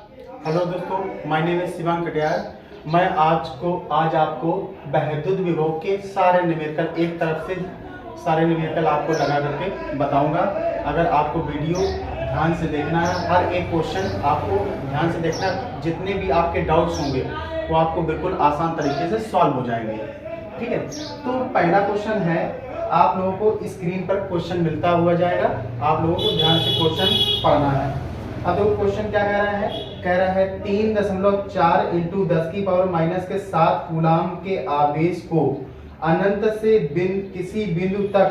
Hello दोस्तों, my name is Shivang Katiyar. मैं आज आपको वैद्युत विभव के सारे न्यूमेरिकल एक तरफ से सारे न्यूमेरिकल आपको लगा करके बताऊंगा। अगर आपको वीडियो ध्यान से देखना है, हर एक क्वेश्चन आपको ध्यान से देखना, जितने भी आपके डाउट्स होंगे वो आपको बिल्कुल आसान तरीके से सॉल्व हो जाएंगे। ठीक है, तो पहला क्वेश्चन है, आप लोगों को स्क्रीन पर क्वेश्चन मिलता हुआ जाएगा, आप लोगों को ध्यान से क्वेश्चन पढ़ना है। अब देखो क्वेश्चन क्या कह रहा है 3.4 इंटू 10 की पावर माइनस के 7 कूलाम के आवेश को अनंत से किसी बिंदु तक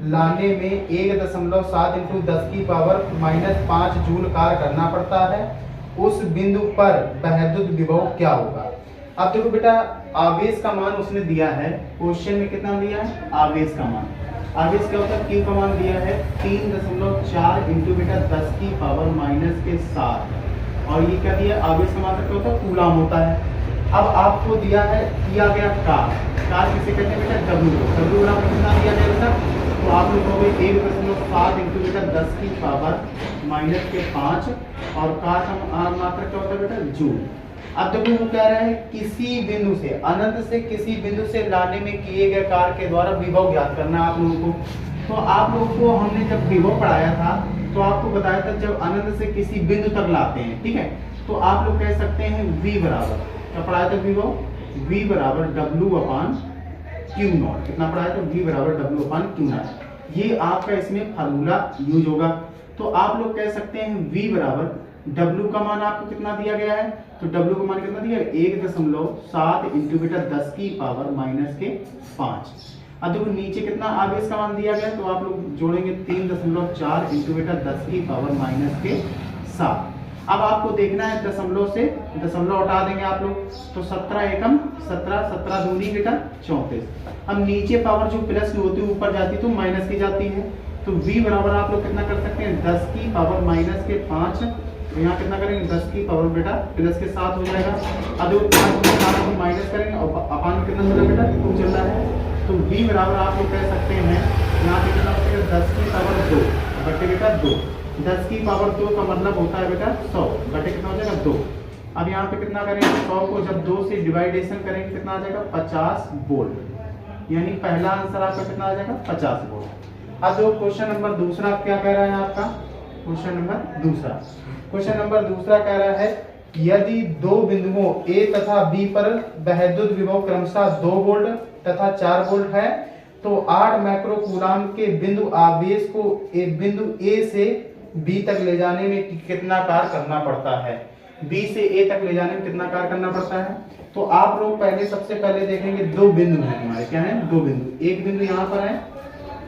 लाने में 1.7 इंटू 10 की पावर माइनस 5 जूल कार्य करना पड़ता है। उस बिंदु पर वैद्युत विभव क्या होगा। अब देखो बेटा, आवेश का मान उसने दिया है, क्वेश्चन में कितना दिया है, आवेश का मान। आवेश क्या होता है, Q का मान दिया है 3.4 इंटू बेटा 10 की पावर माइनस के 7, और ये क्या दिया, आवेश का मान क्या होता है, कूलाम होता है। अब आपको दिया गया कार किसे कहते हैं बेटा, W बराबर कितना दिया गया बेटा, तो आप लोग कहोगे 1.7 इंटू बेटा 10 की पावर माइनस के 5, और कार का मात्रक क्या होता है बेटा, जूल। अब देखो वो कह रहा है किसी बिंदु से, अनंत से किसी बिंदु से लाने में किए गए कार्य के द्वारा विभव ज्ञात करना है आप लोगों को। तो आप लोगों को हमने जब विभव पढ़ाया था तो आपको बताया था जब अनंत से किसी बिंदु तक लाते हैं, ठीक है, तो आप लोग कह सकते हैं V बराबर, क्या पढ़ाया था विभव, V बराबर W/Q0। कितना पढ़ाया था, V बराबर W/Q0। ये आपका इसमें फार्मूला यूज होगा। तो आप लोग कह सकते हैं V बराबर W का मान आपको कितना दिया गया है, तो W का मान कितना दिया है, 1.7 इंटू बेटा 10 की पावर माइनस के 5। अब देखो नीचे कितना आवेश का मान दिया गया, तो आप लोग जोड़ेंगे 3.4 इंटू बेटा 10 की पावर माइनस के 7। अब आपको देखना है दशमलव से दशमलव हटा देंगे आप लोग, तो 17 एकम 17, 17 दूनी बेटा 34। अब नीचे पावर जो प्लस की होती है ऊपर जाती है तो माइनस की जाती है, तो V बराबर आप लोग कितना कर सकते हैं, 10 की पावर माइनस के 5, तो यहाँ कितना करेंगे, 10 की पावर बेटा प्लस के 7 हो जाएगा। अब जो माइनस करेंगे और अपान कितना चल रहा है बेटा, 2 चल रहा है, तो V बराबर आप लोग कह सकते हैं यहाँ पे कितना बचेगा, 10 की पावर 2 बटे बेटा 2। 10 की पावर 2 का मतलब होता है बेटा 100 बटे कितना हो जाएगा 2। अब यहाँ पे कितना करेंगे, 100 को जब 2 से डिवाइडेशन करेंगे कितना आ जाएगा, 50 वोल्ट, यानी पहला आंसर आपका कितना आ जाएगा, 50 वोल्ट। अब जो क्वेश्चन नंबर दूसरा क्या कह रहा है आपका, क्वेश्चन नंबर दूसरा कह रहा है यदि दो बिंदुओं A तथा B पर वैद्युत विभव क्रमशः 2 वोल्ट तथा 4 वोल्ट है, तो 8 माइक्रो कूलाम के बिंदु आवेश को बिंदु A से B तक ले जाने में कितना कार्य करना पड़ता है। B से A तक ले जाने में कितना कार्य करना पड़ता है। तो आप लोग सबसे पहले देखेंगे दो बिंदु हैं हमारे, क्या है, दो बिंदु। एक बिंदु यहाँ पर है,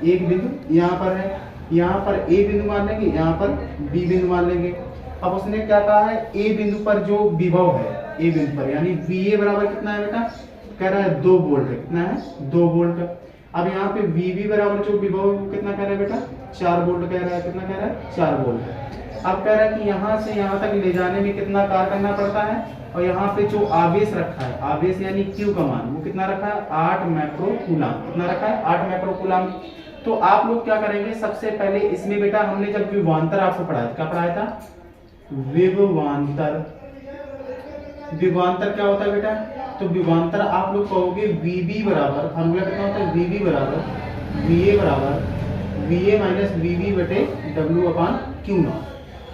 एक बिंदु यहाँ पर है, यहाँ पर A बिंदु मान लेंगे, यहाँ पर B बिंदु मान लेंगे। अब उसने क्या कहा है, A बिंदु पर जो विभव है A बिंदु पर, यानी VA बराबर कितना है बेटा, कह रहा है 2 वोल्ट, कितना है 2 वोल्ट। अब यहाँ पे VB बराबर जो विभव है कितना कह रहा है बेटा, 4 वोल्ट कह रहा है, कितना कह रहा है 4 वोल्ट। अब कह रहा है कि यहाँ से यहाँ तक ले जाने में कितना कार्य करना पड़ता है, और यहाँ पे जो आवेश रखा है, आवेश यानी Q का मान वो कितना रखा है, 8 माइक्रो कूलाम। कितना रखा है, 8 माइक्रो कूलाम। तो आप लोग क्या करेंगे, सबसे पहले इसमें बेटा हमने जब विभवांतर आपको पढ़ाया था, क्या पढ़ाया था, विभवांतर। विभवांतर क्या होता है बेटा, तो विभवांतर आप लोग कहोगे VB बराबर, फार्मूला कितना होता है, VB बराबर VA माइनस VB बटे W/Q0।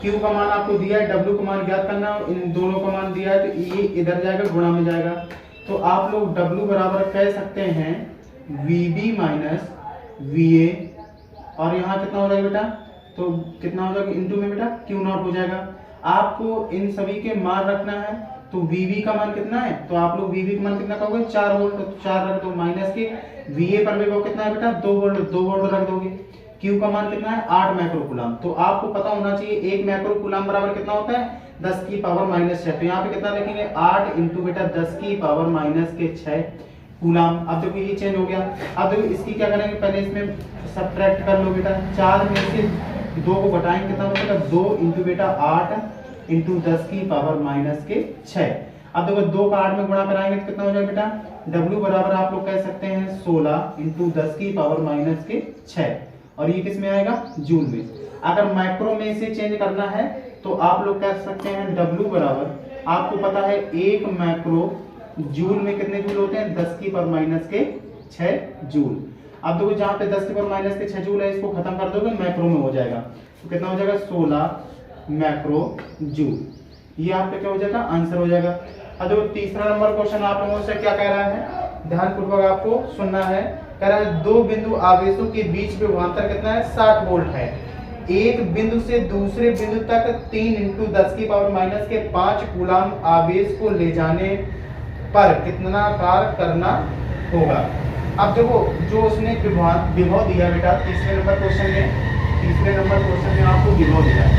Q का मान आपको दिया है, W का मान ज्ञात करना, इन दोनों का मान दिया है, तो ये इधर जाएगा, गुणा में जाएगा। तो आप लोग W बराबर कह सकते हैं VB माइनस VA, और यहाँ कितना हो जाएगा बेटा, तो कितना हो जाएगा इंटू में बेटा Q0 हो जाएगा। आपको इन सभी के मान रखना है, तो VB का मान कितना है, तो आप लोग VB का मान कितना कहोगे, 4 वोल्ट, तो 4 रख दो, माइनस के VA पर विभव कितना है बेटा, 2 वोल्ट, 2 वोल्ट रख दोगे। Q का मान कितना है, 8 माइक्रो कूलाम। तो आपको पता होना चाहिए 1 माइक्रो कूलाम बराबर कितना होता है, 10 की पावर माइनस 6। तो यहाँ पे कितना लिखेंगे, 8 इंटू बेटा 10 की पावर माइनस के 6 कूलाम। अब देखो ये चेंज हो गया। अब देखो इसकी क्या करेंगे, पहले इसमें सब्ट्रैक्ट कर लो बेटा, 4 में से 2 को घटाएंगे, कितना होगा, 2 इंटू बेटा 8 इंटू 10 की पावर माइनस के 6। अब देखो 2 का 8 में गुणा कराएंगे तो कितना हो जाएगा बेटा, W बराबर आप लोग कह सकते हैं 16 इंटू 10 की पावर माइनस के 6, और ये किस में आएगा, जूल में। अगर माइक्रो में इसे चेंज करना है तो तो आप लोग कह सकते हैं W बराबर, आपको पता है 1 मैक्रो जूल में कितने जूल होते हैं, 10 की पावर माइनस के 6 जूल। अब देखो जहां पे 10 की पावर माइनस के 6 जूल है, इसको खत्म कर दोगे मैक्रो में हो जाएगा, तो कितना हो जाएगा 16 मैक्रो जूल। ये आपका क्या हो जाएगा, आंसर हो जाएगा। अब देखो तीसरा नंबर क्वेश्चन आप लोगों से क्या कह रहा है, ध्यानपूर्वक आपको सुनना है। कह रहा है दो बिंदु आवेशों के बीच विभवांतर कितना है, 60 वोल्ट है। एक बिंदु से दूसरे बिंदु तक 3 × 10 की पावर माइनस के 5 कूलाम आवेश को ले जाने पर कितना कार्य करना होगा। अब देखो जो उसने विभव दिया बेटा तीसरे नंबर क्वेश्चन में आपको विभव दिया है,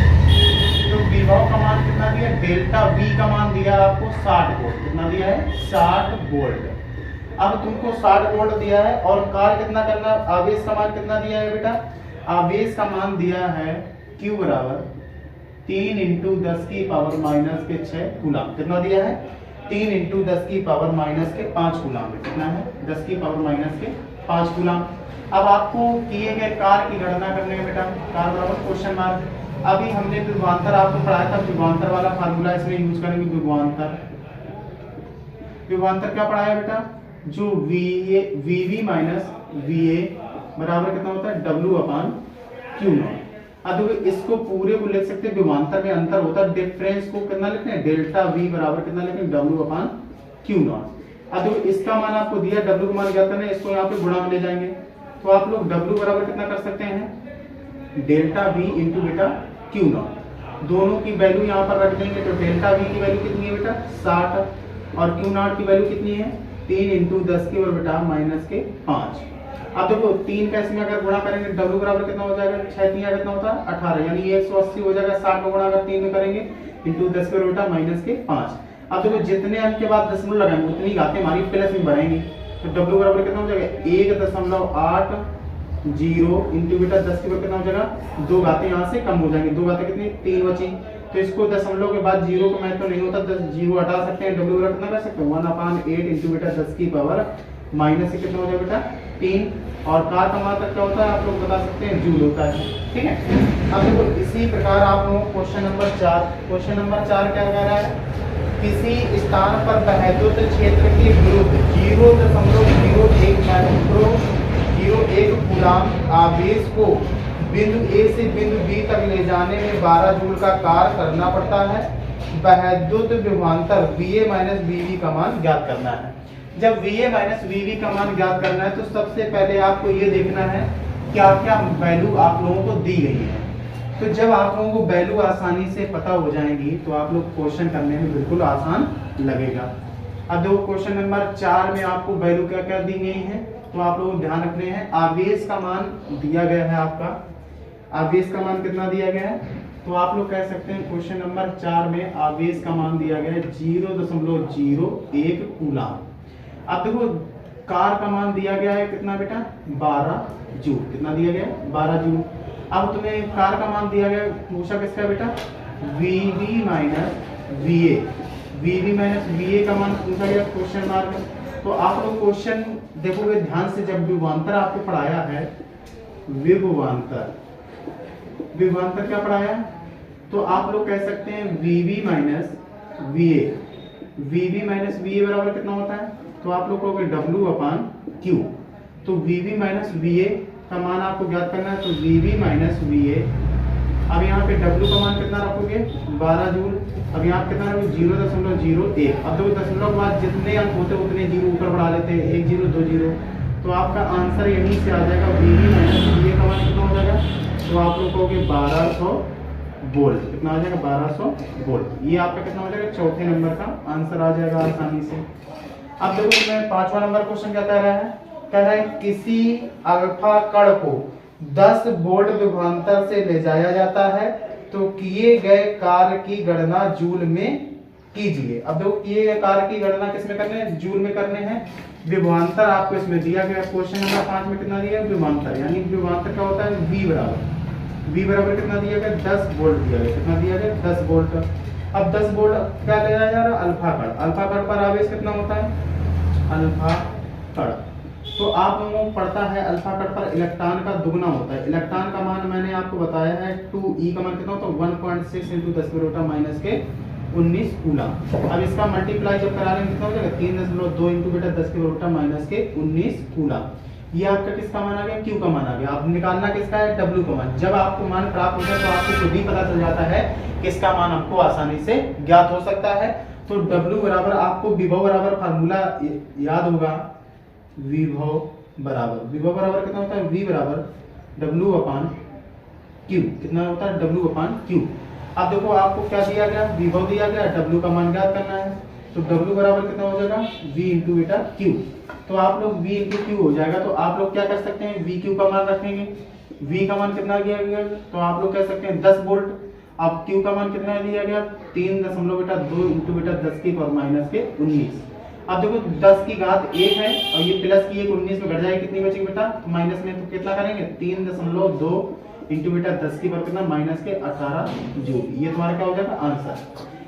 तो विभव का मान कितना दिया, डेल्टा V का मान दिया आपको 60 वोल्ट। कितना दिया है, 60 वोल्ट। अब तुमको 60 वोल्ट दिया है और कार्य कितना करना, आवेश का मान कितना दिया है बेटा, आवेश का मान दिया है Q बराबर 3 × 10 की पावर माइनस के 6 कूलाम। कितना दिया है, 3 × 10 की पावर माइनस के 5 कूलाम। कितना है, 10 की पावर माइनस के 5 कूलाम। अब आपको किए गए कार्य की गणना करने का बेटा, कार्य बराबर क्वेश्चन मार्क। अभी हमने विभवांतर आपको पढ़ाया था, विभवांतर वाला फार्मूला इसमें यूज करेंगे। विभवांतर क्या पढ़ाया बेटा, जो VV माइनस VA बराबर कितना होता है, W/Q0। अब देखो इसको पूरे को लिख सकते हैं, विभवांतर में अंतर होता है, डिफरेंस को कितना लिखते हैं, डेल्टा V बराबर कितना लिखते हैं, W/Q0। अब देखो इसका मान आपको दिया, W का मान ज्ञात करना है, इसको यहाँ पे गुणा में ले जाएंगे, तो आप लोग W बराबर कितना कर सकते हैं, डेल्टा V × बेटा Q0। दोनों की वैल्यू यहाँ पर रख देंगे, तो डेल्टा V की वैल्यू कितनी है बेटा 60 और Q0 की वैल्यू कितनी है 3 × 10 की पावर बेटा माइनस के 5। अब देखो 3 का इसमें अगर गुणा करेंगे, W बराबर कितना हो जाएगा, 6 3 कितना होता है 18, यानी 180 हो जाएगा। 60 का गुणा अगर 3 में करेंगे × 10 की बेटा माइनस के 5। अब देखो जितने अंक के बाद दशमलव लगाएंगे उतनी घातें हमारी प्लस में बढ़ेंगी, तो W बराबर कितना हो जाएगा 1.80 × बेटा 10 की पावर कितना हो जाएगा, 2 घातें यहाँ से कम हो जाएंगी, 2 घातें कितनी 3 बची, तो इसको दशमलव के बाद 0 का महत्व नहीं होता, 10 0 हटा सकते हैं। W बराबर कितना कर सकते हैं 1/8 × बेटा 10 की पावर माइनस से कितना हो जाएगा बेटा 3, और कार का मान क्या होता है आप लोग बता सकते हैं, जूल होता है। ठीक है, अब देखो इसी प्रकार आप लोगों को क्वेश्चन नंबर 4 क्या कह रहा है, किसी स्थान पर वैद्युत क्षेत्र के विरुद्ध 0.01 कूलाम आवेश को बिंदु A से बिंदु B तक ले जाने में 12 जूल का कार्य करना पड़ता है। वैद्युत विभवांतर VA माइनस VB का मान ज्ञात करना है। जब VA माइनस VB का मान ज्ञात करना है, तो सबसे पहले आपको ये देखना है क्या क्या वैल्यू आप लोगों को दी गई है। तो जब आप लोगों को वैल्यू आसानी से पता हो जाएंगी, तो आप लोग क्वेश्चन करने में बिल्कुल आसान लगेगा। अब देखो क्वेश्चन नंबर 4 में आपको वैल्यू क्या क्या दी गई है, तो आप लोगों को ध्यान रखने हैं। आवेश का मान दिया गया है, आपका आवेश का मान कितना दिया गया है, तो आप लोग कह सकते हैं क्वेश्चन नंबर 4 में आवेश का मान दिया गया है 0.01 कूलाम। अब देखो कार का मान दिया गया है कितना बेटा 12 जूल। कितना दिया गया 12 जूल। अब तुम्हें कार का मान दिया गया, पूछा किसका बेटा VB माइनस VA का मान पूछा गया क्वेश्चन मार्क। तो आप लोग क्वेश्चन देखोगे ध्यान से, जब विभवांतर आपको पढ़ाया है, विभवांतर क्या पढ़ाया, तो आप लोग कह सकते हैं VB माइनस VA बराबर कितना होता है, तो आप लोग कहोगे W/Q। तो VB माइनस VA का मान आपको ज्ञात करना है, तो VB माइनस VA। अब यहाँ पे W का मान कितना रखोगे 12 जूल। अब यहाँ पे कितना रखोगे 0.01। अब देखो दशमलव के बाद जितने अंक होते हैं उतने जीरो ऊपर बढ़ा लेते हैं, 1 0 2 0, तो आपका आंसर यहीं से आ जाएगा। VB माइनस VA का मान कितना हो जाएगा, तो आप लोग कहोगे 1200 वोल्ट। कितना आ जाएगा 1200 वोल्ट। ये आपका कितना हो जाएगा, चौथे नंबर का आंसर आ जाएगा आसानी से। अब देखो इसमें 5वां नंबर क्वेश्चन क्या कह रहा है, कह रहा है किसी अल्फा कण को 10 वोल्ट विभवांतर से ले जाया जाता है, तो किए गए कार्य की गणना जूल में कीजिए। अब देखो किए गए कार्य की गणना किस में करने हैं, जूल में करने हैं। विभवांतर आपको इसमें दिया गया, क्वेश्चन नंबर 5 में कितना दिया है विभवांतर, यानी विभवांतर क्या होता है V बराबर कितना दिया गया 10 वोल्ट दिया गया। कितना दिया गया 10 वोल्ट। अब 10 वोल्ट क्या दिया जा रहा है, अल्फा कण पर आवेश कितना होता है, अल्फा कण तो आप लोगों को पड़ता है अल्फा कट पर इलेक्ट्रॉन का दुगना होता है। इलेक्ट्रॉन का मान मैंने आपको बताया है 2e का मान कितना होता है 1.6 × 10⁻⁻19 कूलम। अब इसका मल्टीप्लाई जब करा लेंगे कितना हो जाएगा 3.2 × 10⁻⁻19 कूलम। ये आपका किसका मान आ गया, Q का मान आ गया। अब निकालना किसका है, W का मान। जब आपको मान प्राप्त हो जाए तो आपको खुद ही पता चल जाता है किसका मान हमको आसानी से ज्ञात हो सकता है। तो W बराबर आपको विभव बराबर फार्मूला याद होगा, विभव बराबर कितना होता है, V बराबर W/Q। कितना होता है, W/Q। अब देखो आपको क्या दिया गया, विभव दिया गया, W का मान ज्ञात करना है। तो W बराबर कितना हो जाएगा, V × बेटा Q। तो आप लोग V × Q हो जाएगा। तो आप लोग क्या कर सकते हैं, VQ का मान रखेंगे। V का मान कितना दिया गया, तो आप लोग कह सकते हैं 10 वोल्ट। अब Q का मान कितना दिया गया, 3.2 × 10⁻⁻19। अब देखो 10 की घात 1 है और ये प्लस की 1 19 में घट जाएगी, कितनी बचेगी बेटा, तो माइनस में तो कितना करेंगे 3.2 × बेटा 10 की पावर कितना -18 जूल। ये तुम्हारा क्या हो जाएगा आंसर।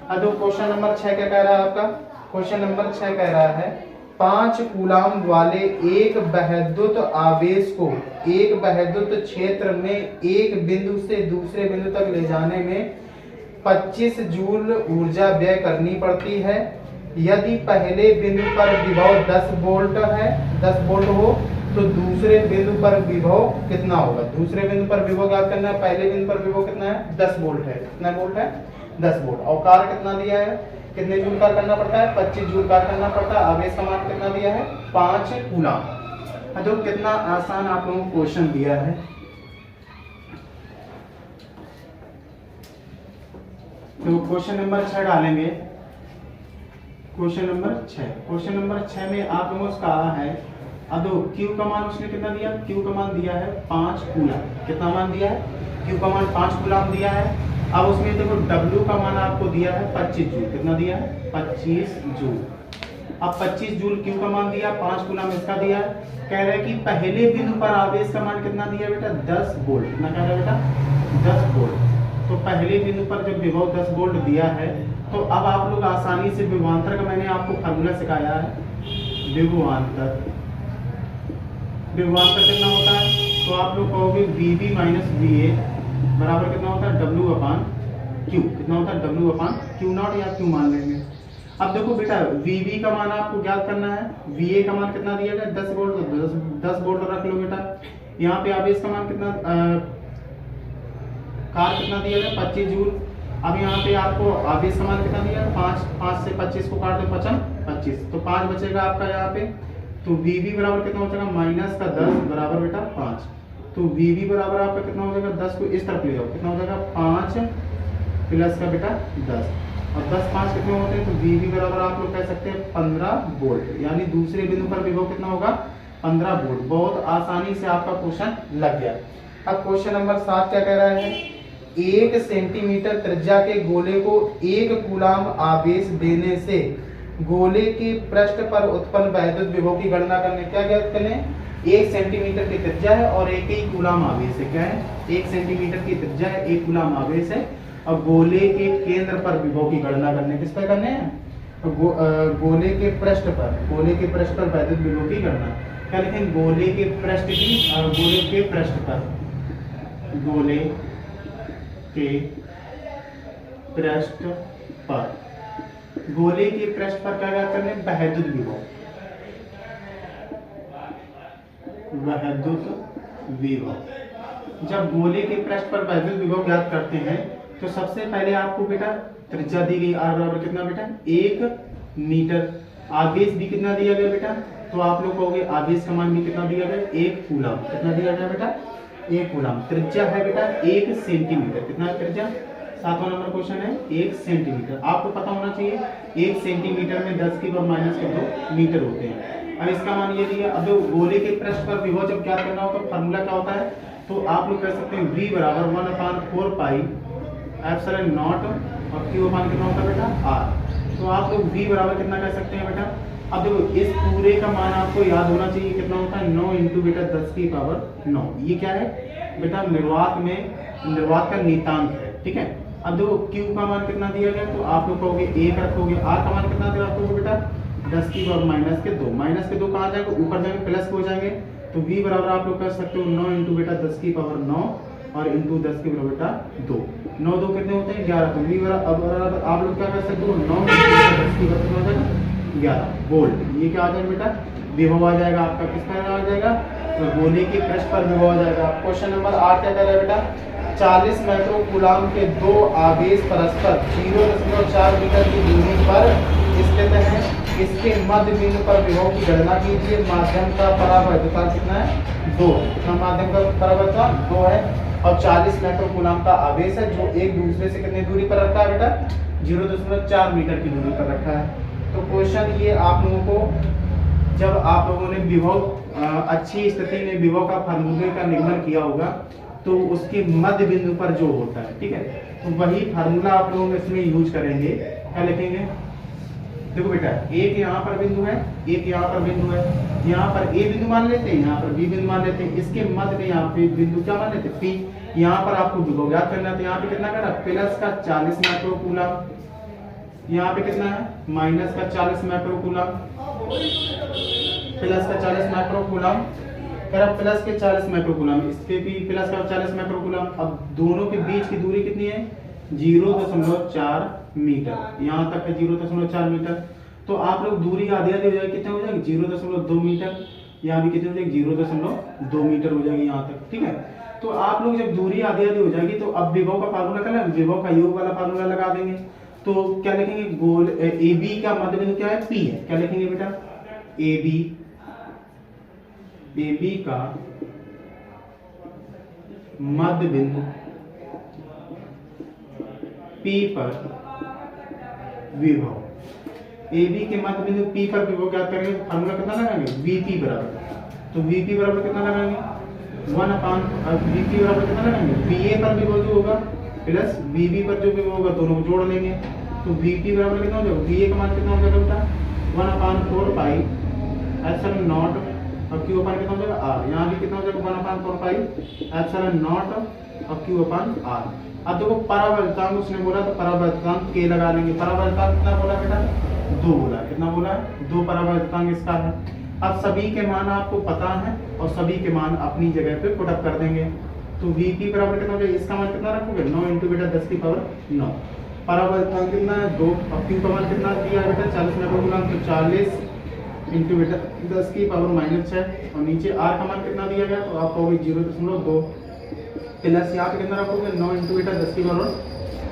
अब देखो क्वेश्चन नंबर 6 क्या कह रहा है आपका, क्वेश्चन नंबर 6 कह रहा है 5 कूलाम वाले एक वैद्युत आवेश को एक वैद्युत क्षेत्र में एक बिंदु से दूसरे बिंदु तक ले जाने में 25 जूल ऊर्जा व्यय करनी पड़ती है। यदि पहले बिंदु पर विभव 10 वोल्ट हो तो दूसरे बिंदु पर विभव कितना होगा। दूसरे बिंदु पर विभव ज्ञात करना है, पहले बिंदु पर विभव कितना है 10 वोल्ट है। कितना वोल्ट है 10 वोल्ट। और कार्य कितना दिया है, कितने जूल कार्य करना पड़ता है 25 जूल कार्य करना पड़ता है। आवेश का मान कितना दिया है 5 कूलाम। तो कितना आसान आप लोगों को क्वेश्चन दिया है। तो क्वेश्चन नंबर 6 डालेंगे। क्वेश्चन नंबर 6 में आप लोगों को कहा है, अब Q का मान उसने कितना दिया, Q का मान दिया है 5 कूलाम। कितना मान दिया है, Q का मान 5 कूलाम दिया है। अब उसमें देखो W का मान आपको दिया है 25 जूल। कितना दिया है 25 जूल। अब 25 जूल Q का मान दिया, 5 कूलाम इसका दिया है। कह रहे हैं कि पहले बिंदु पर आवेश का मान कितना दिया बेटा 10 वोल्ट। कितना कह रहा है बेटा 10 वोल्ट। तो पहले बिंदु पर जब विभव 10 वोल्ट दिया है तो अब आप लोग आसानी से विभवांतर का मैंने आपको फार्मूला सिखाया है। विभवांतर कितना होता है, तो आप लोग कहोगे VB - VA बराबर कितना होता है W/Q। कितना होता है W/Q0 या Q मान लेंगे। अब देखो बेटा VB का मान आपको ज्ञात करना है। VA का मान कितना दिया गया 10 वोल्ट, तो 10 वोल्ट रख लो बेटा। यहाँ पे आवेश का मान कितना कार्य कितना दिया गया 25 जूल। अब यहाँ पे आपको आवेश का मान कितना दिया 5 से 25 को काट दो 25, तो 5 बचेगा आपका यहाँ पे। तो VB बराबर कितना हो जाएगा -10 बराबर बेटा 5। तो VB बराबर आपका कितना हो जाएगा 10 को इस तरफ ले जाओ, कितना हो जाएगा 5 प्लस का बेटा 10 और 10 5 कितने होते हैं, तो VB बराबर आप लोग कह सकते हैं 15 वोल्ट। यानी दूसरे बिंदु पर विभव कितना होगा 15 वोल्ट। बहुत आसानी से आपका क्वेश्चन लग गया। अब क्वेश्चन नंबर 7 क्या कह रहा है, 1 सेंटीमीटर त्रिज्या के गोले को 1 कूलाम आवेश देने से गोले के पृष्ठ पर उत्पन्न वैद्युत विभव की गणना करने। क्या ज्ञात करें, 1 सेंटीमीटर की त्रिज्या है और 1 ही कूलाम आवेश है। क्या है 1 सेंटीमीटर की त्रिज्या है, 1 कूलाम आवेश है और गोले के केंद्र पर विभव की गणना करने। किस पर करने हैं, गोले के पृष्ठ पर वैद्युत विभव की गणना। क्या लिखें, गोले के पृष्ठ पर क्या ज्ञात करने, वैद्युत विभव। जब गोले के पृष्ठ पर वैद्युत विभव ज्ञात करते हैं तो सबसे पहले आपको बेटा त्रिज्या दी गई R बराबर कितना बेटा 1 मीटर। आवेश भी कितना दिया गया बेटा, तो आप लोग कहोगे आवेश का मान भी कितना दिया गया 1 कूलाम। कितना दिया गया बेटा 1 कूलाम। त्रिज्या है बेटा 1 सेंटीमीटर। कितना त्रिज्या, 7वां नंबर क्वेश्चन है 1 सेंटीमीटर। आपको पता होना चाहिए 1 सेंटीमीटर में 10 की पावर -2 मीटर होते हैं। अब इसका मान ये दिया। अब गोले के पृष्ठ पर विभव जब ज्ञात करना हो तो फार्मूला क्या होता है, तो आप लोग कह सकते हैं V बराबर 1/4 पाई एप्सिलॉन नॉट और Q मान कितना होता है बेटा R। तो आप लोग V बराबर कितना कह सकते हैं बेटा। अब देखो इस पूरे का मान आपको याद होना चाहिए कितना होता है 9 × बेटा 10 की पावर 9। ये क्या है बेटा निर्वात का नीतांक है। ठीक है। अब देखो Q का मान कितना दिया गया, तो आप लोग कहोगे 1 रखोगे। R का मान कितना रखोगे बेटा 10 की पावर माइनस के 2, माइनस के 2 कहाँ जाएगा, ऊपर जाएंगे, प्लस के हो जाएंगे। तो v बराबर आप लोग कर सकते हो 9 इंटू बेटा 10 की पावर 9 और इंटू 10 की पावर बेटा 2, 9 2 कितने होते हैं 11। तो v बराबर अब आप लोग क्या कर सकते हो 9 इंटू 10 की पावर कितना हो जाएगा 11 वोल्ट। ये क्या आ जाएगा बेटा, विभव आ जाएगा आपका, किसका आ जाएगा, तो गोले के पृष्ठ पर विभव आ जाएगा। क्वेश्चन नंबर 8 क्या कर रहा है बेटा, 40 माइक्रो कूलाम के दो आवेश परस्पर 0.4 मीटर की दूरी पर स्थित हैं, इसके मध्य बिंदु पर विभव की गणना कीजिए। माध्यम का परावर्तकता कितना है 2, कितना माध्यम का परावर्तकता 2 है और 40 माइक्रो कूलाम का आवेश है जो एक दूसरे से कितनी दूरी पर रखा है बेटा, 0.4 मीटर की दूरी पर रखा है। तो क्वेश्चन ये आप लोगों को, जब आप लोगों ने विभव अच्छी स्थिति में विभव का फार्मूले का निगमन किया होगा तो उसके मध्य बिंदु पर जो होता है, ठीक है, तो वही फार्मूला आप लोगों इसमें यूज करेंगे। क्या लिखेंगे, देखो बेटा एक यहाँ पर बिंदु है, एक यहाँ पर बिंदु है, यहाँ पर ए बिंदु मान लेते हैं, यहाँ पर बी बिंदु मान लेते हैं, इसके मध्य में यहाँ पे बिंदु क्या मान लेते हैं पी। यहाँ पर आपको विभव ज्ञात करना है, तो यहाँ पे कितना करा प्लस का 40 माइक्रो कूलम, यहाँ पे कितना है माइनस का 40 माइक्रो कूलम, प्लस का 40 माइक्रो कूलम, करा प्लस के 40 माइक्रो कूलम, इसके भी प्लस का 40 माइक्रो कूलम। अब दोनों के बीच की दूरी कितनी है 0.4 मीटर, यहाँ तक है 0.4 मीटर। तो आप लोग दूरी आधी आधी हो जाएगी, कितने हो जाएगी 0.2 मीटर, यहाँ भी कितने हो जाएगी 0.2 मीटर हो जाएगी यहाँ तक, ठीक है। तो आप लोग जब दूरी आधी आधी हो जाएगी तो अब विभव का फार्मूला क्या है, विभव का योग वाला फार्मूला लगा देंगे। तो क्या लिखेंगे, गोल ए बी का मध्य बिंदु क्या है पी है, क्या लिखेंगे बेटा ए बी का मध्य बिंदु P पर विभव, ए बी के मध्य बिंदु P पर विभव ज्ञात करेंगे। फार्मूला कितना लगाएंगे Vp बराबर, तो Vp बराबर कितना लगाएंगे 1/, Vp बराबर कितना लगाएंगे Va पर विभव जो होगा प्लस Vb पर जो विभव होगा दोनों को जोड़ लेंगे। तो Vp बराबर कितना हो जाएगा, Va का मान कितना हो जाएगा बेटा 1/4 पाई एप्सिलॉन नॉट और Q अपान कितना हो जाएगा R, यहाँ भी कितना हो जाएगा 1/4 पाई एप्सिलॉन नॉट और Q अपान R। अब देखो परावर्तकांक उसने बोला तो परावर्तकांक K लगा लेंगे। परावर्तकांक कितना बोला बेटा 2 बोला, कितना बोला 2 परावर्तकांक इसका है। अब सभी के मान आपको पता है और सभी के मान अपनी जगह पे पुट अप कर देंगे। तो Vp बराबर कितना हो जाएगा, इसका मान कितना रखोगे 9 इंटू बेटा 10 की पावर 9, परावर्तकांक कितना है 2 और Q का मान कितना दिया है बेटा 40 माइक्रो कूलम, तो 40 इंटू बेटा 10 की पावर -6 और नीचे R का मान कितना दिया गया, तो आप कहोगे 0.2 प्लस यहाँ पे कितना रखोगे 9 इंटू बेटा 10 की पावर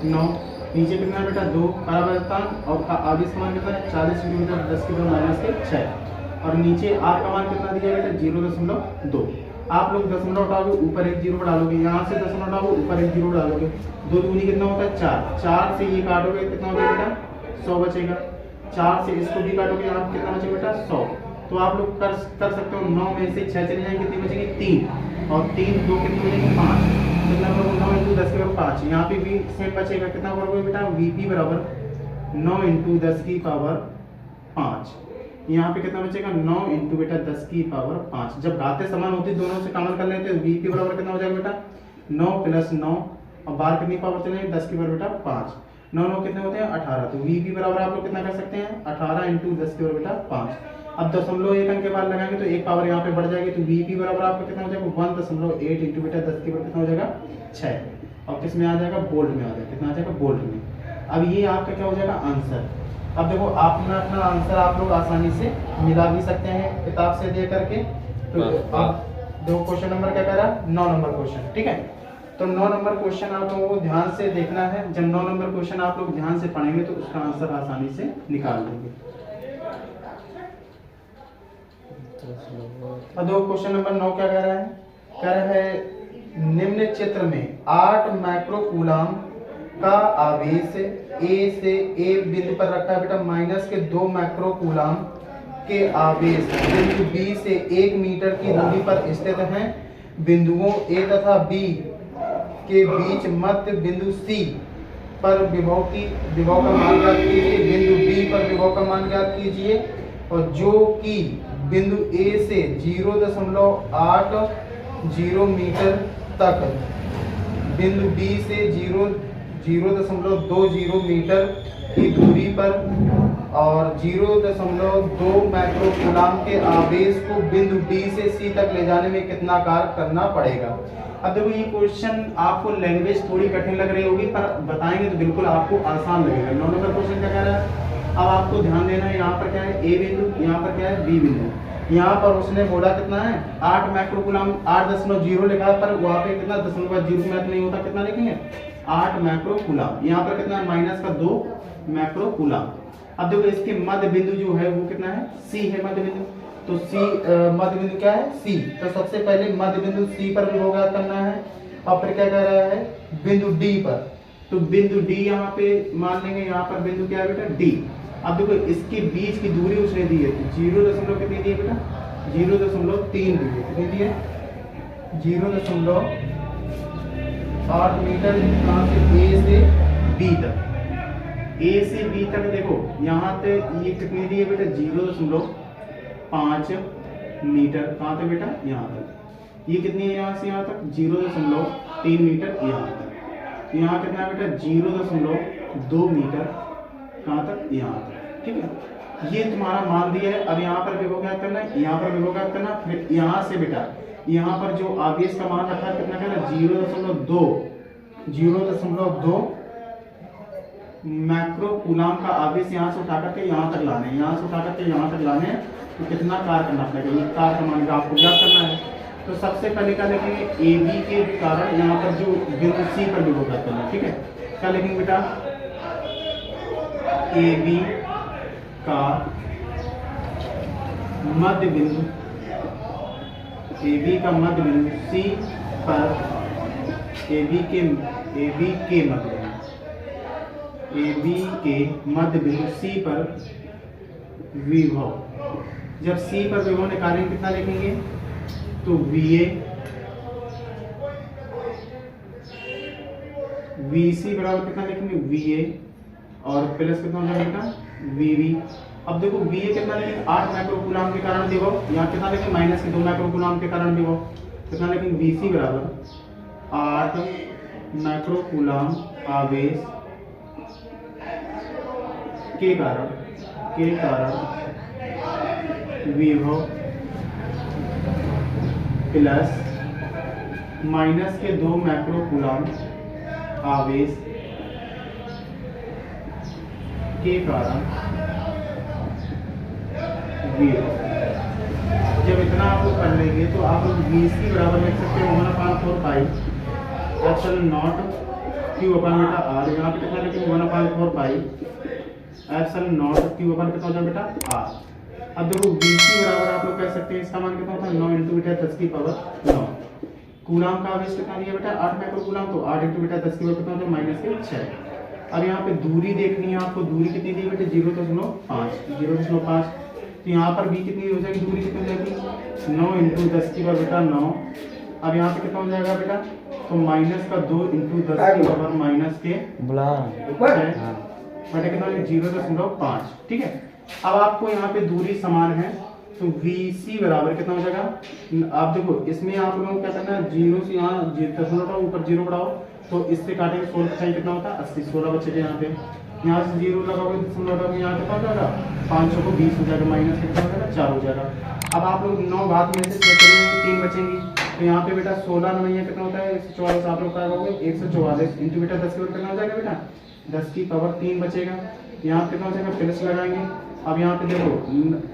9, नीचे कितना बेटा 2 परावर्तकांक और आगे का मान कितना है 40 इंटू बेटा 10 की पावर -6 और नीचे R का मान कितना दिया बेटा 0.2। आप लोग दशमलव उठाओगे ऊपर एक जीरो डालोगे, यहाँ से दशमलव उठाओगे ऊपर एक जीरो डालोगे, 2 दूनी कितना होता है 4, 4 से ये काटोगे कितना होगा बेटा 100 बचेगा, 4 से इसको भी काटोगे यहाँ कितना बचेगा बेटा 100। तो आप लोग कर सकते हो 9 में से 6 चले जाएंगे, कितनी बचेगी 3 और 3 2 कितनी बचेगी 5, कितना करोगे 9 इंटू 10 की पावर 5। यहाँ पे भी सेम बचेगा, कितना करोगे बेटा Vp बराबर 9 इंटू 10 की पावर 5, यहाँ पे कितना बचेगा 9 इंटू बेटा 10 की पावर 5। जब घातें समान होती दोनों से कॉमन कर लेते हैं, Vp बराबर कितना हो जाएगा बेटा 9 प्लस 9 और बाहर कितनी पावर चलेगी 10 की पावर बेटा 5, 9 9 कितने होते हैं 18। तो Vp बराबर आप लोग कितना कर सकते हैं 18 इंटू 10 की पावर बेटा 5। अब 0.1 अंक के बाद लगाएंगे तो एक पावर यहाँ पे बढ़ जाएगी, तो Vp बराबर आपका कितना हो जाएगा 1.8 इंटू बेटा 10 की पावर कितना हो जाएगा 6 और किस में आ जाएगा बोल्ट में आ जाएगा, कितना आ जाएगा बोल्ट में। अब ये आपका क्या हो जाएगा आंसर। अब देखो अपना अपना आंसर आप लोग आसानी से मिला भी सकते हैं किताब से दे करके। तो आप देखो क्वेश्चन नंबर क्या कह रहा है 9 नंबर क्वेश्चन, ठीक है। तो 9 नंबर क्वेश्चन आप लोगों को ध्यान से देखना है। जब 9 नंबर क्वेश्चन आप लोग ध्यान से पढ़ेंगे तो उसका आंसर आसानी से निकाल देंगे। अब देखो क्वेश्चन नंबर 9 क्या कह रहा है, कह रहा है निम्न चित्र में 8 माइक्रो कूलम का आवेश A से A बिंदु पर रखा है बेटा माइनस के 2 माइक्रो कूलम के आवेश बिंदु B से 1 मीटर की दूरी पर स्थित हैं। बिंदुओं A तथा B के बीच मध्य बिंदु C पर विभव का मान ज्ञात कीजिए। बिंदु B पर विभव का मान ज्ञात कीजिए और जो कि बिंदु A से 0.80 मीटर तक, बिंदु B से 0.20 मीटर की दूरी पर और 0.2 माइक्रो कूलाम के आवेश को बिंदु डी से सी तक ले जाने में कितना कार्य करना पड़ेगा। अब देखो ये क्वेश्चन आपको लैंग्वेज थोड़ी कठिन लग रही होगी, पर बताएंगे तो बिल्कुल आपको आसान लगेगा। 9 नंबर क्वेश्चन क्या कह रहा है, अब आपको ध्यान देना है, यहाँ पर क्या है ए बिंदु, यहाँ पर क्या है बी बिंदु। यहाँ पर उसने बोला कितना है 8 माइक्रो कूलाम, 8.0 लिखा है, पर वहाँ पे कितना 0.0 मैथ नहीं होता, कितना लिखेंगे 8 माइक्रो कूलाम। यहाँ पर कितना है माइनस का 2 माइक्रो कूलाम। अब देखो इसके मध्य बिंदु जो है वो कितना है सी है मध्य बिंदु, तो सी मध्य बिंदु क्या है सी। तो सबसे पहले मध्य बिंदु सी पर विभव ज्ञात करना है, और फिर क्या कह रहा है बिंदु डी पर। तो बिंदु डी यहाँ पे मान लेंगे, यहाँ पर बिंदु क्या है बेटा डी। अब देखो इसके बीच की दूरी उसने दी है 0. कितनी दी है बेटा 0.3 दी है, कितनी दी है 0.8 मीटर। कहाँ से ए से बी तक, ए से बी तक देखो यहाँ तक ये कितनी दी है बेटा 0.5 मीटर। कहाँ तक बेटा यहाँ तक, ये कितनी है यहाँ से यहाँ तक 0.3 मीटर यहाँ तक। यहाँ कितना है बेटा 0.2 मीटर कहाँ तक यहाँ तक, ठीक है। ये तुम्हारा मान दिया है। अब यहाँ पर विभव ज्ञात करना है, यहाँ पर विभव ज्ञात करना, फिर यहाँ से बेटा यहाँ पर जो आवेश का मान रखा है कितना कहना 0.2 माइक्रो कूलाम का आवेश यहाँ से उठा करके यहाँ तक लाने, यहाँ से उठा करके यहाँ तक लाने, तो कितना कार्य करना पड़ेगा, ये कार्य का मान आपको ज्ञात करना है। तो सबसे पहले क्या लिखेंगे ए बी के कारण यहाँ पर जो बिंदु सी पर विभव ज्ञात करना है, ठीक है। क्या लिखेंगे बेटा ए बी का मध्य बिंदु, ए बी का मध्य बिंदु सी पर ए बी के मध्य बिंदु सी पर विभव। जब सी पर विभव निकालेंगे कितना लिखेंगे, तो VC बराबर कितना लिखेंगे VA, और प्लस कितना हो जाएगा VB। अब देखो VA कितना लिखेंगे 8 माइक्रो कूलाम के कारण विभव, यहाँ कितना लिखेंगे माइनस के 2 माइक्रो कूलाम के कारण विभव, कितना लिखेंगे VC बराबर 8 माइक्रो कूलाम आवेश के कारण विभव प्लस माइनस के 2 माइक्रो कूलाम आवेश के कारण विभव। जब इतना आप लोग कर लेंगे तो आप लोग VC बराबर लिख सकते हैं 1/4 पाई एप्सिलॉन नॉट Q अपन बेटा R। यहाँ पे कितना लिखेंगे 1/4 पाई एप्सिलॉन नॉट Q अपन कितना हो जाए बेटा R। अब देखो VC बराबर आप लोग कह सकते हैं इसका मान कितना होता है 9 × बेटा 10 की पावर 9। कूलाम का आवेश कितना दिया बेटा 8 माइक्रो कूलाम, तो 8 × बेटा 10 की पावर कितना होता है -6। अब यहाँ पे दूरी देखनी है आपको, दूरी कितनी दी बेटे 0.5। तो यहाँ पर भी कितनी हो जाएगी दूरी, कितनी हो जाएगी 9 × 10 की पावर बेटा 9। अब यहाँ पे कितना हो जाएगा बेटा, तो माइनस का 2 × 10 की पावर माइनस के बटे कितना 0.5, ठीक है। अब आपको यहाँ पे दूरी समान है, तो VC बराबर कितना हो जाएगा। आप देखो इसमें आप लोगों को क्या करना है 0 से यहाँ दशमलव ऊपर 0 बढ़ाओ, तो इससे काटेंगे 16 कितना होता है 80, 16 बचेगा यहाँ पे। यहाँ से 0 लगाओगे दशमलव लगाओगे यहाँ कितना हो जाएगा 500 को 20 हो जाएगा, माइनस कितना हो जाएगा 4 हो जाएगा। अब आप लोग 9 घात में से चेक करेंगे 3 बचेंगी, तो यहाँ पे बेटा 16 9 कितना होता है 144। आप लोग क्या करोगे 144 इंटू बेटा 10 की पावर कितना हो जाएगा बेटा 10 की पावर 3 बचेगा। यहाँ कितना हो जाएगा प्लस लगाएंगे। अब यहाँ पे देखो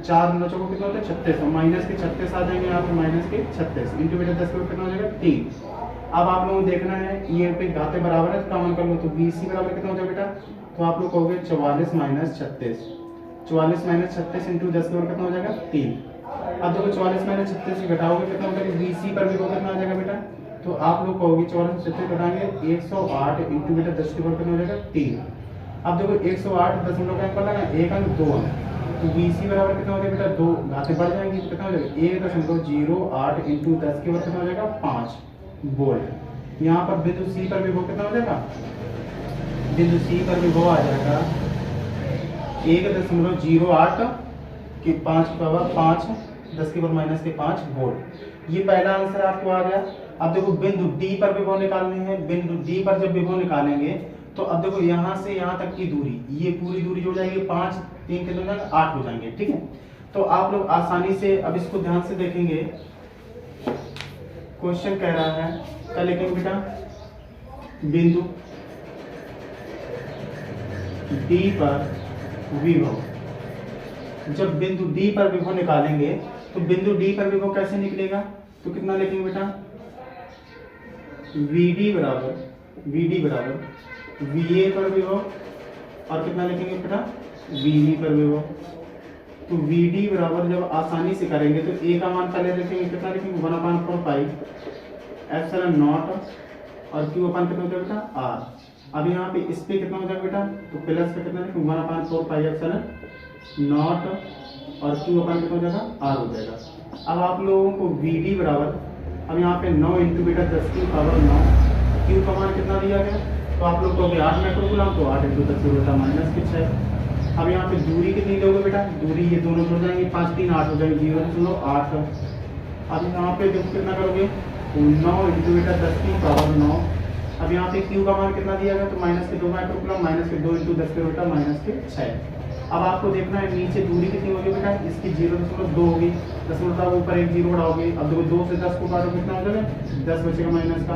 4 9 को कितना होता है 36, और माइनस के 36 आ जाएंगे यहाँ पे माइनस के 36 इंटू बेटा 10 के कितना हो जाएगा 3। अब आप लोगों को देखना है ये पे घाते बराबर है, कॉमन कर लो, तो VC बराबर कितना हो जाएगा बेटा, तो आप लोग कहोगे 44 - 36, 44 - 36 इंटू 10 के कितना हो जाएगा 3। अब देखो 44 - 36 से घटाओगे कितना हो जाएगा VC पर भी कितना आ जाएगा बेटा, तो आप लोग कहोगे 44 से 36 घटाएंगे 108 इंटू बेटा 10 के कितना हो जाएगा 3। अब देखो 108 दशमलव का अंक लगा 1 अंक 2 अंक, तो VC बराबर कितना हो जाएगा बेटा 2 घाते बढ़ जाएंगी तो कितना हो जाएगा 1.08 इंटू 10 के कितना हो जाएगा 5 वोल्ट। यहाँ पर बिंदु C पर विभव कितना हो जाएगा, बिंदु C पर विभव आ जाएगा 1.08 के 5 पावर 5 10 के पावर माइनस के 5 वोल्ट। ये पहला आंसर आपको आ गया। अब देखो बिंदु D पर विभव निकालनी है, बिंदु D पर जब विभव निकालेंगे तो अब देखो यहाँ से यहाँ तक की दूरी, ये पूरी दूरी जो हो जाएगी 5, 3 कितने हो जाएगा 8 हो जाएंगे, ठीक है। तो आप लोग आसानी से अब इसको ध्यान से देखेंगे। क्वेश्चन कह रहा है क्या लिखेंगे बेटा, बिंदु D पर विभव। जब बिंदु D पर विभव निकालेंगे तो बिंदु D पर विभव कैसे निकलेगा, तो कितना लिखेंगे बेटा, VD बराबर VA पर विभव, और कितना लिखेंगे बेटा, VB पर विभव। तो VD बराबर जब आसानी से करेंगे तो A का मान पहले लिखेंगे, कितना लिखेंगे 1/4 पाई एप्सिलॉन नॉट, और Q अपन कितना हो जाएगा बेटा R। अब यहाँ पे इस पे कितना हो जाएगा बेटा, तो प्लस पे कितना लिखेंगे 1/4 पाई एप्सिलॉन नॉट, और Q अपन कितना हो जाएगा R हो जाएगा। अब आप लोगों को VD बराबर, अब यहाँ पे 9 इंटू बेटा 10 की पावर 9, Q का मान कितना दिया गया, तो आप लोग को 8 माइक्रोकूलम, तो 8 इंटू 10 की बेटा -6। अब यहाँ पे दूरी कितनी लोगे बेटा, दूरी ये दोनों जुड़ जाएंगे, 5 3 8 हो जाएंगे, 0.8। अब यहाँ पे देखो कितना करोगे, 9 इंटू बेटा 10 की पावर 9। अब यहाँ पे Q का मान कितना दिया गया, तो -2 माइक्रोकूलम, -2 इंटू 10 की बेटा -6। अब आपको देखना है नीचे दूरी कितनी होगी बेटा, इसकी 0.2 होगी, 10 ऊपर एक 0 बढ़ाओगे। अब देखो 2 से 10 को काटो कितना हो जाएगा, 10 बचेगा माइनस का।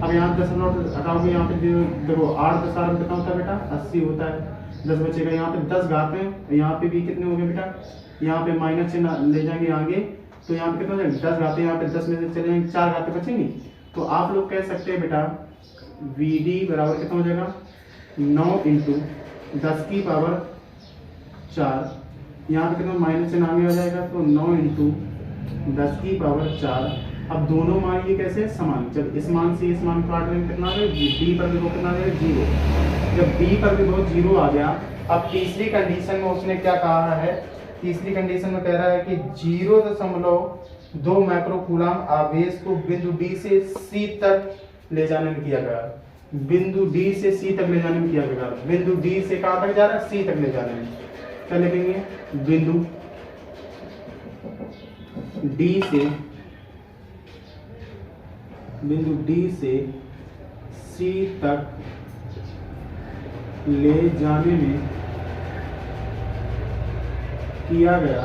अब यहाँ 10 हटाओगे, यहाँ पे देखो 8 10 8 कितना होता है बेटा 80 होता है, 10 बचेगा। यहाँ पे 10 घाते हैं, यहाँ पे भी कितने हो गए बेटा, यहाँ पे माइनस चिन्ह ले जाएंगे आगे, तो यहाँ पे कितना हो जाएगा 10 घाते, यहाँ पे 10 में से चले जाएंगे 4 घाते बचेंगे। तो आप लोग कह सकते हैं बेटा VD बराबर कितना हो जाएगा 9 इंटू 10 की पावर 4, यहाँ पे कितना माइनस चिन्ह आगे आ जाएगा, तो 9 इंटू 10 की पावर 4। अब दोनों मान ये कैसे समान, जब इस मान से इस मान काट लेंगे कितना आ गया, D पर विभव कितना आ जाएगा 0। जब D पर विभव 0 आ गया, अब तीसरी कंडीशन में उसने क्या कहा है, तीसरी कंडीशन में कह रहा है कि 0.2 माइक्रोकूलम आवेश को बिंदु D से C तक ले जाने में किया गया, बिंदु D से C तक ले जाने में किया गया। बिंदु D से कहाँ तक जा रहा है, C तक ले जाने में, क्या लिखेंगे, बिंदु D से C तक ले जाने में किया गया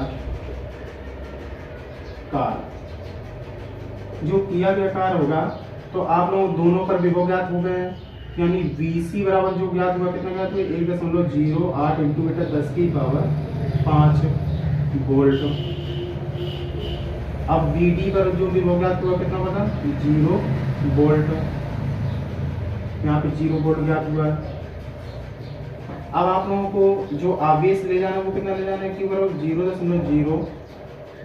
कार्य। जो किया गया कार्य होगा, तो आप लोग दोनों पर विभव ज्ञात हो गए हैं, यानी VC बराबर जो ज्ञात हुआ कितना ज्ञात हुआ 1.08 इंटू बेटा 10 की पावर 5 वोल्ट। अब VD पर जो विभव ज्ञात हुआ कितना बता 0 वोल्ट, यहाँ पे 0 वोल्ट ज्ञात हुआ। अब आप लोगों को जो आवेश ले जाना है वो कितना ले जाना है, Q बराबर 0.0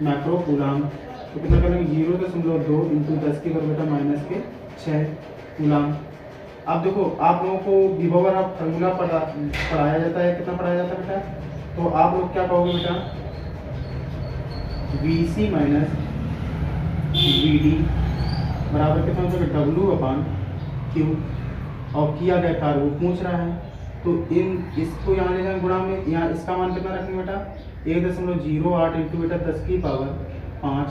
माइक्रोकूलम, तो कितना करेंगे 0.2 इंटू 10 की पावर बेटा -6 कूलम। अब देखो आप लोगों को विभव का फॉर्मूला पढ़ाया जाता है, कितना पढ़ाया जाता है बेटा, तो आप लोग क्या कहोगे बेटा VC माइनस VD बराबर कितना होता है W/Q, और किया गया कार्य वो पूछ रहा है, तो इसको यहाँ ले जाएंगे गुणा में, यहाँ इसका मान कितना रखेंगे बेटा 1.08 इंटू बेटा 10 की पावर 5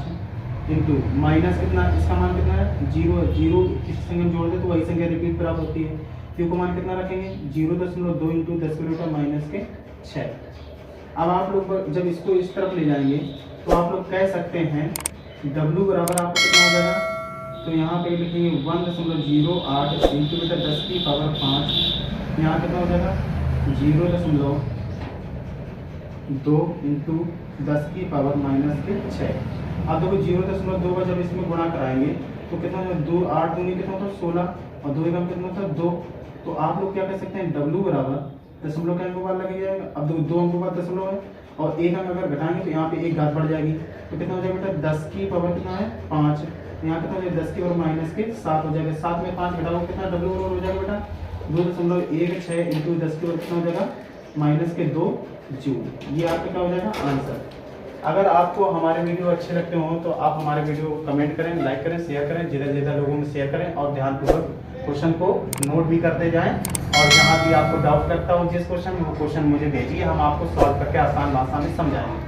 इंटू माइनस कितना, इसका मान कितना है 0 0 किसी संख्या में जोड़ दे तो वही संख्या रिपीट प्राप्त होती है। Q को मान कितना रखेंगे 0.2 इंटू 10 की पावर -6। अब आप लोग जब इसको इस तरफ ले जाएंगे तो आप लोग कह सकते हैं W बराबर आपको कितना हो जाएगा, तो यहाँ पे लिखेंगे 1.08 इंटू बेटा 10 की पावर 5, यहाँ कितना हो जाएगा 0.2 इंटू 10 की पावर -6। अब देखो 0.2 का जब इसमें गुणा कराएंगे तो कितना होगा 2 8 दूनी कितना होता है 16, और 2 एकम कितना होता है 2। तो आप लोग क्या कह सकते हैं W बराबर दशमलव के अंकों का लग जाएगा। अब देखो 2 अंकों का दशमलव है और एक अंक अगर घटाएंगे तो यहाँ पे एक घात बढ़ जाएगी, तो कितना हो जाएगा बेटा 10 की पावर कितना है 5, यहाँ कितना हो जाएगा 10 की पावर -7 हो जाएगा। 7 में 5 घटाओ कितना W बराबर हो जाएगा बेटा 2.16 इंटू 10 की पावर कितना हो जाएगा -2 जूल। ये आपका क्या हो जाएगा आंसर। अगर आपको हमारे वीडियो अच्छे लगते हो तो आप हमारे वीडियो कमेंट करें, लाइक करें, शेयर करें, ज़्यादा लोगों में शेयर करें और ध्यानपूर्वक क्वेश्चन को नोट भी करते जाएं। और जहाँ भी आपको डाउट लगता हो जिस क्वेश्चन में वो क्वेश्चन मुझे भेजिए, हम आपको सॉल्व करके आसान भाषा में समझाएंगे।